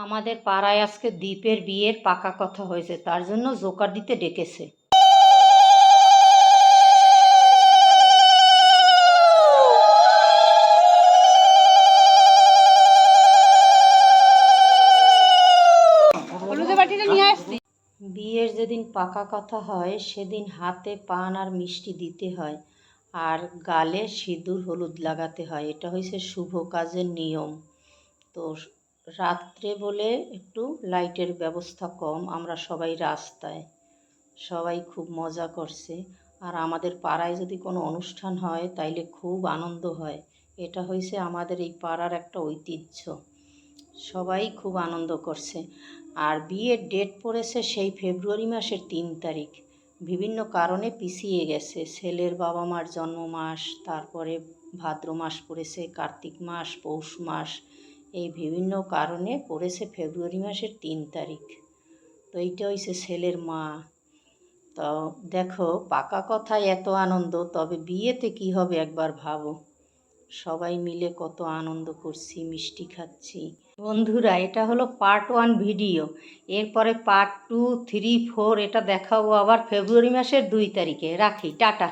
আমাদের পাড়ায় আজকে দীপের বিয়ের পাকা কথা হয়েছে, তার জন্য জোকার দিতে ডেকেছে। বিয়ের যেদিন পাকা কথা হয় সেদিন হাতে পান আর মিষ্টি দিতে হয়, আর গালে সিঁদুর হলুদ লাগাতে হয়। এটা হয়েছে শুভ কাজের নিয়ম। তো রাত্রে বলে একটু লাইটের ব্যবস্থা কম, আমরা সবাই রাস্তায়, সবাই খুব মজা করছে। আর আমাদের পাড়ায় যদি কোনো অনুষ্ঠান হয় তাইলে খুব আনন্দ হয়। এটা হয়েছে আমাদের এই পাড়ার একটা ঐতিহ্য। সবাই খুব আনন্দ করছে। আর বিয়ের ডেট পড়েছে সেই ফেব্রুয়ারি মাসের 3 তারিখ। বিভিন্ন কারণে পিছিয়ে গেছে। ছেলের বাবা মার জন্ম মাস, তারপরে ভাদ্র মাস পড়েছে, কার্তিক মাস, পৌষ মাস, এই বিভিন্ন কারণে পড়েছে ফেব্রুয়ারি মাসের 3 তারিখ। তো এইটা হয়েছে ছেলের মা। তো দেখো, পাকা কথায় এত আনন্দ, তবে বিয়েতে কি হবে একবার ভাবো। সবাই মিলে কত আনন্দ করছি, মিষ্টি খাচ্ছি। বন্ধুরা, এটা হলো পার্ট 1 ভিডিও। এরপরে পার্ট 2, 3, 4 এটা দেখাবো আবার ফেব্রুয়ারি মাসের 2 তারিখে। রাখি, টাটা।